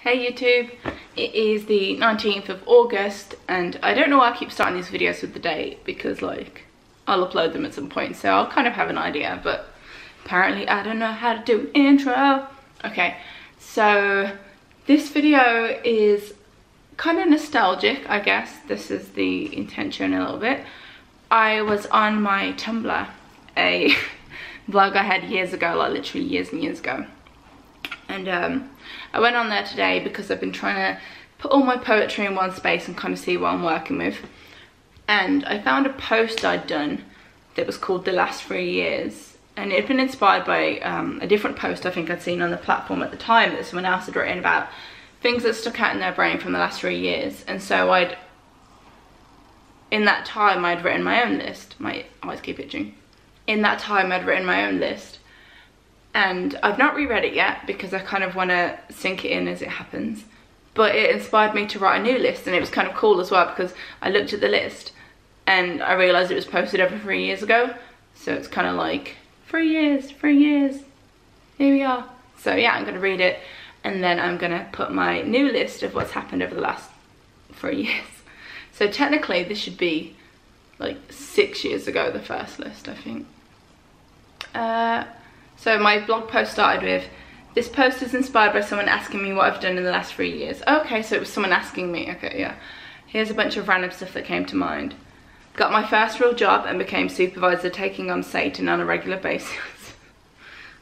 Hey YouTube, it is the 19th of August and I don't know why I keep starting these videos with the date because like I'll upload them at some point, so I'll kind of have an idea, but apparently I don't know how to do an intro. Okay, so this video is kind of nostalgic, I guess. This is the intention a little bit. I was on my Tumblr, a vlog I had years ago, like literally years and years ago. And I went on there today because I've been trying to put all my poetry in one space and kind of see what I'm working with. And I found a post I'd done that was called The Last 3 Years. And it had been inspired by a different post I think I'd seen on the platform at the time that someone else had written about things that stuck out in their brain from the last 3 years. And so in that time I'd written my own list. My eyes keep itching. In that time I'd written my own list. And I've not reread it yet because I kind of want to sink it in as it happens. But it inspired me to write a new list, and it was kind of cool as well because I looked at the list and I realised it was posted over 3 years ago. So it's kind of like 3 years, here we are. So yeah, I'm going to read it and then I'm going to put my new list of what's happened over the last 3 years. So technically this should be like 6 years ago, the first list, I think. So my blog post started with, this post is inspired by someone asking me what I've done in the last 3 years. Okay, so it was someone asking me. Okay, yeah. Here's a bunch of random stuff that came to mind. Got my first real job and became supervisor, taking on Satan on a regular basis.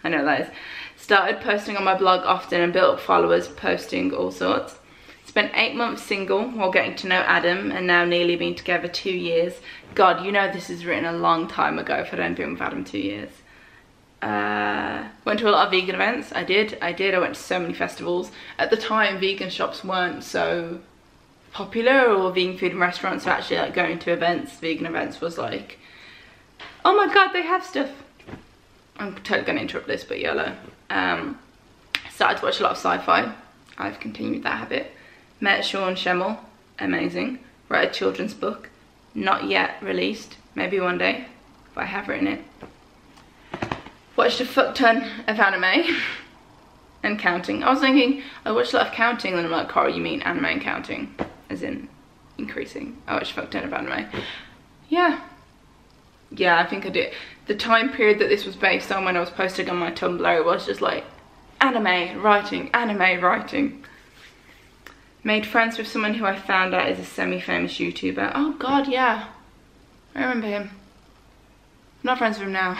I know that is. Started posting on my blog often and built up followers, posting all sorts. Spent 8 months single while getting to know Adam, and now nearly been together 2 years. God, you know this is written a long time ago if I'd only been with Adam 2 years. Went to a lot of vegan events. I did. I went to so many festivals. At the time, vegan shops weren't so popular, or vegan food and restaurants, so actually like going to events, vegan events, was like, oh my god, they have stuff. I'm totally gonna interrupt this, but YOLO. Started to watch a lot of sci-fi. I've continued that habit. Met Sean Schemmel, amazing. Wrote a children's book, not yet released, maybe one day, but I have written it. Watched a fuck ton of anime and counting. I was thinking I watched a lot of counting, and I'm like, Carl, you mean anime and counting as in increasing? I watched a fuck ton of anime. Yeah, I think I did. The time period that this was based on, when I was posting on my Tumblr, it was just like anime writing. Made friends with someone who I found out is a semi-famous YouTuber. Oh god, yeah, I remember him. I'm not friends with him now.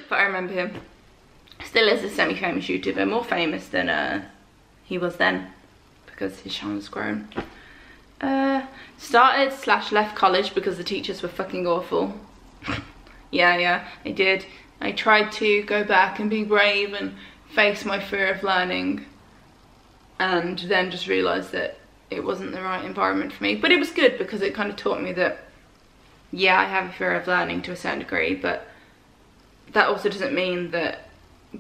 But I remember him. Still is a semi-famous YouTuber, more famous than he was then because his channel's grown. Started/left college because the teachers were fucking awful. yeah, I did. I tried to go back and be brave and face my fear of learning, and then just realised that it wasn't the right environment for me. But it was good because it kind of taught me that, yeah, I have a fear of learning to a certain degree, but that also doesn't mean that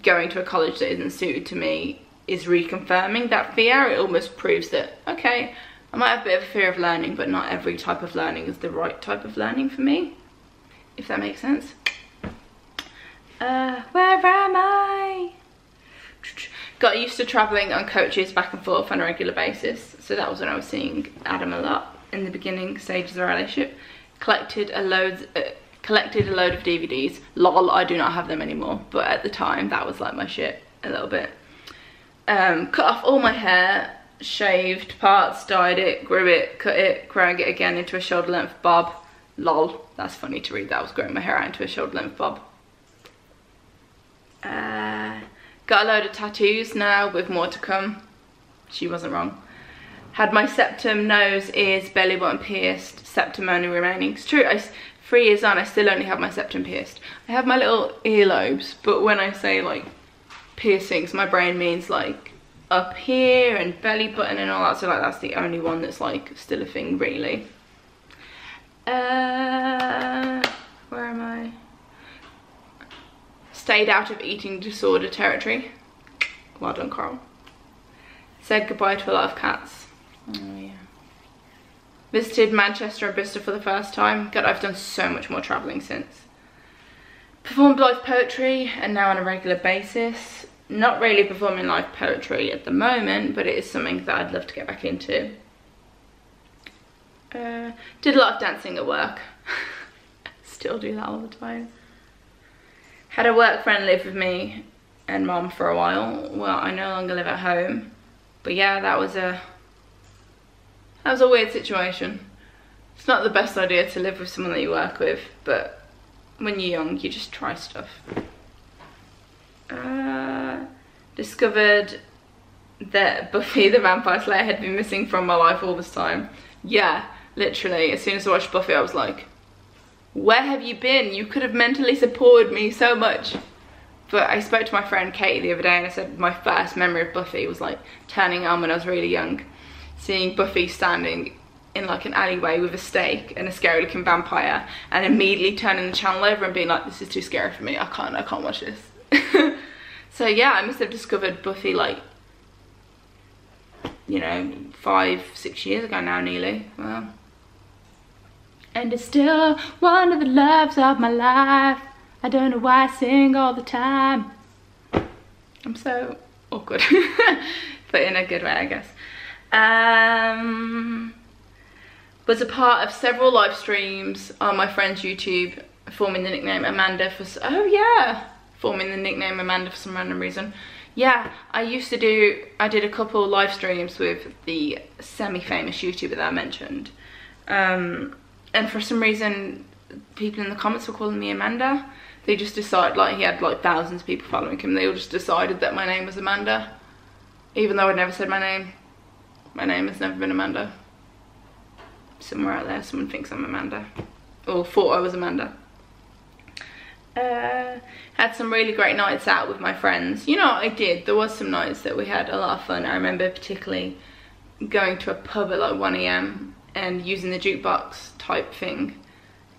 going to a college that isn't suited to me is reconfirming that fear. It almost proves that, okay, I might have a bit of a fear of learning, but not every type of learning is the right type of learning for me, if that makes sense. Where am I? Got used to travelling on coaches back and forth on a regular basis. So that was when I was seeing Adam a lot in the beginning stages of the relationship. Collected a load of DVDs. Lol, I do not have them anymore, but at the time that was like my shit a little bit. Cut off all my hair, shaved parts, dyed it, grew it, cut it, growing it again into a shoulder length bob. Lol, that's funny to read that I was growing my hair out into a shoulder length bob. Got a load of tattoos now with more to come. She wasn't wrong. Had my septum, nose, ears, belly button pierced, septum only remaining. It's true, 3 years on, I still only have my septum pierced. I have my little earlobes, but when I say like piercings, my brain means like up here and belly button and all that, so like that's the only one that's like still a thing really. Where am I? Stayed out of eating disorder territory. Well done, Carl. Said goodbye to a lot of cats. Oh yeah. Visited Manchester and Bristol for the first time. God, I've done so much more travelling since. Performed live poetry and now on a regular basis. not really performing live poetry at the moment, but it is something that I'd love to get back into. Did a lot of dancing at work. Still do that all the time. Had a work friend live with me and mom for a while. Well, I no longer live at home, but yeah, that was a weird situation. It's not the best idea to live with someone that you work with, but when you're young, you just try stuff. Discovered that Buffy the Vampire Slayer had been missing from my life all this time. Yeah, literally, as soon as I watched Buffy, I was like, where have you been? You could have mentally supported me so much. But I spoke to my friend Katie the other day and I said my first memory of Buffy was like turning on when I was really young. Seeing Buffy standing in like an alleyway with a stake and a scary looking vampire, and immediately turning the channel over and being like, this is too scary for me, I can't watch this. So yeah, I must have discovered Buffy like, you know, 5-6 years ago now nearly. Well, and it's still one of the loves of my life. I don't know why I sing all the time. I'm so awkward, but in a good way, I guess. Was a part of several live streams on my friend's YouTube, forming the nickname Amanda for, oh yeah, forming the nickname Amanda for some random reason. Yeah, I did a couple live streams with the semi-famous YouTuber that I mentioned. And for some reason, people in the comments were calling me Amanda. They just decided, like, he had like thousands of people following him. They all just decided that my name was Amanda. Even though I'd never said my name. My name has never been Amanda. Somewhere out there, someone thinks I'm Amanda. Or thought I was Amanda. Had some really great nights out with my friends. You know what I did? There was some nights that we had a lot of fun. I remember particularly going to a pub at like 1 AM and using the jukebox type thing.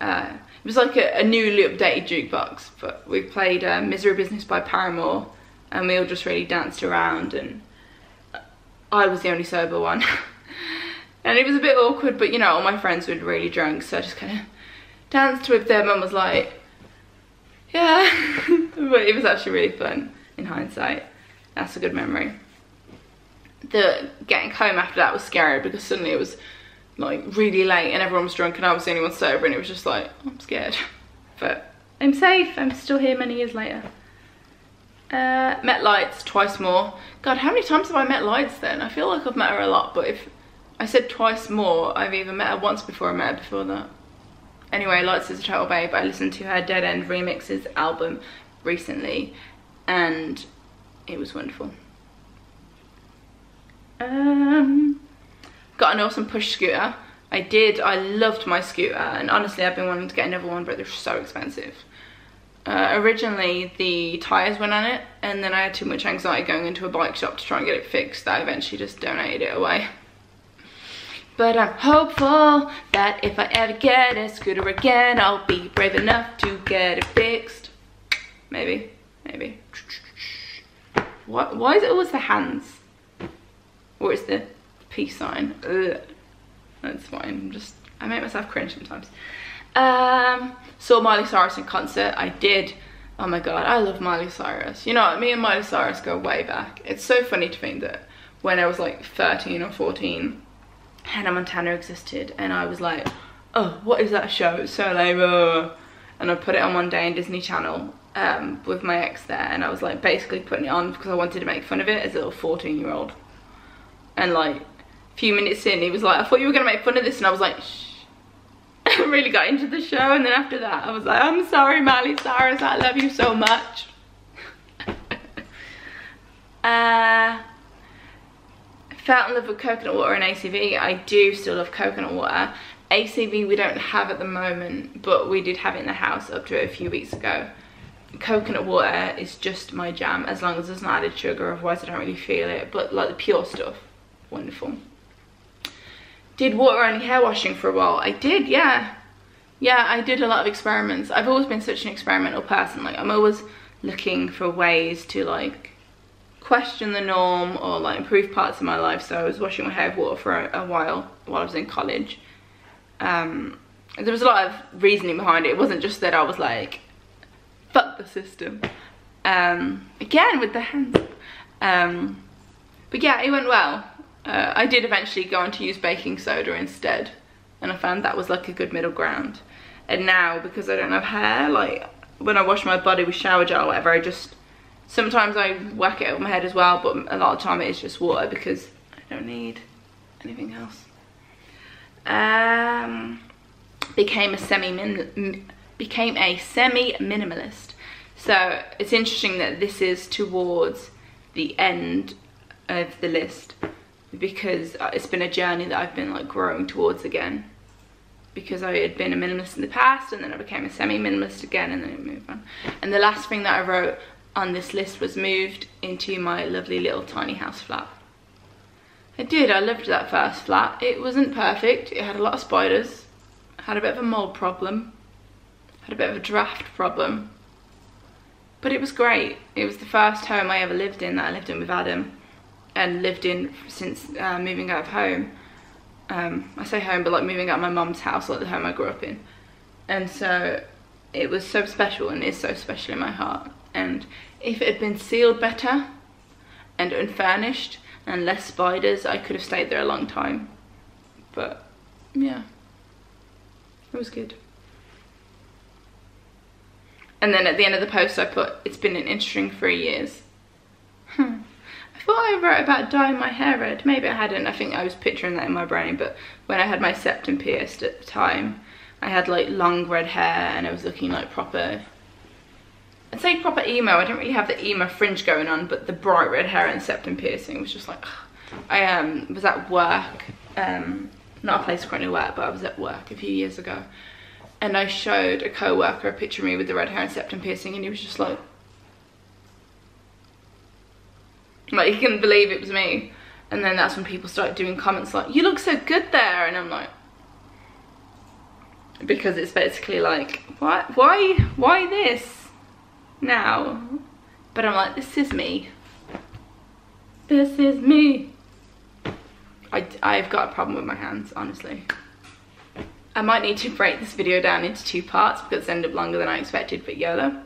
It was like a newly updated jukebox, but we played Misery Business by Paramore, and we all just really danced around, and I was the only sober one. And it was a bit awkward, but you know, all my friends were really drunk, so I just kind of danced with them and was like, yeah. But it was actually really fun in hindsight. That's a good memory. The getting home after that was scary because suddenly it was like really late and everyone was drunk and I was the only one sober, and it was just like, oh, I'm scared. But I'm safe, I'm still here many years later. Met Lights twice more. God, how many times have I met Lights then? I feel like I've met her a lot, but if I said twice more, I've either met her once before or met her before that. Anyway, Lights is a total babe. I listened to her Dead End Remixes album recently and it was wonderful. Got an awesome push scooter. I loved my scooter, and honestly I've been wanting to get another one, but they're so expensive. Originally the tyres went on it, and then I had too much anxiety going into a bike shop to try and get it fixed. I eventually just donated it away. But I'm hopeful that if I ever get a scooter again, I'll be brave enough to get it fixed. Maybe. What? Why is it always the hands? Or is the peace sign? Ugh. That's fine. I make myself cringe sometimes. Saw Miley Cyrus in concert. I did. Oh my god, I love Miley Cyrus. You know, me and Miley Cyrus go way back. It's so funny to think that when I was like 13 or 14, Hannah Montana existed, and I was like, oh, what is that show? It's so lame. And I put it on one day in Disney Channel with my ex there, and I was like basically putting it on because I wanted to make fun of it as a little 14-year-old. And like a few minutes in, he was like, I thought you were gonna make fun of this, and I was like, shh. I really got into the show, and then after that I was like, I'm sorry Miley Cyrus, I love you so much. Fell in love with coconut water and ACV. I do still love coconut water. ACV we don't have at the moment, but we did have it in the house up to a few weeks ago. Coconut water is just my jam, as long as there's not added sugar, otherwise I don't really feel it. But like the pure stuff, wonderful. Did water only hair washing for a while. I did, yeah. Yeah, I did a lot of experiments. I've always been such an experimental person. Like, I'm always looking for ways to like question the norm or like improve parts of my life. So I was washing my hair with water for a while I was in college. There was a lot of reasoning behind it. It wasn't just that I was like, fuck the system. again with the hands. But yeah, it went well. I did eventually go on to use baking soda instead, and I found that was like a good middle ground. And now, because I don't have hair, like when I wash my body with shower gel or whatever, sometimes I whack it over my head as well, but a lot of the time it is just water because I don't need anything else. Became a semi-minimalist. So it's interesting that this is towards the end of the list, because it's been a journey that I've been like growing towards again, because I had been a minimalist in the past and then I became a semi-minimalist again, and then it moved on. And the last thing that I wrote on this list was moved into my lovely little tiny house flat. I loved that first flat. It wasn't perfect, it had a lot of spiders, had a bit of a mold problem, had a bit of a draft problem, but it was great. It was the first home I ever lived in, that I lived in with Adam, and lived in since moving out of home. I say home, but like moving out of my mum's house, like the home I grew up in. And so it was so special, and is so special in my heart. And if it had been sealed better and unfurnished and less spiders, I could have stayed there a long time. But yeah, it was good. And then at the end of the post I put, it's been an interesting 3 years. I thought I wrote about dyeing my hair red. Maybe I hadn't. I think I was picturing that in my brain. But when I had my septum pierced at the time, I had like long red hair and I was looking like proper, I'd say proper emo. I didn't really have the emo fringe going on, but the bright red hair and septum piercing was just like, ugh. I was at work, not a place I currently work, but I was at work a few years ago. And I showed a co-worker a picture of me with the red hair and septum piercing, and he was just like he couldn't believe it was me. And then that's when people started doing comments like, you look so good there, and I'm like, because it's basically like, what, why this now? But I'm like, this is me, this is me. I've got a problem with my hands, honestly. I might need to break this video down into 2 parts because it's ended up longer than I expected, but YOLO.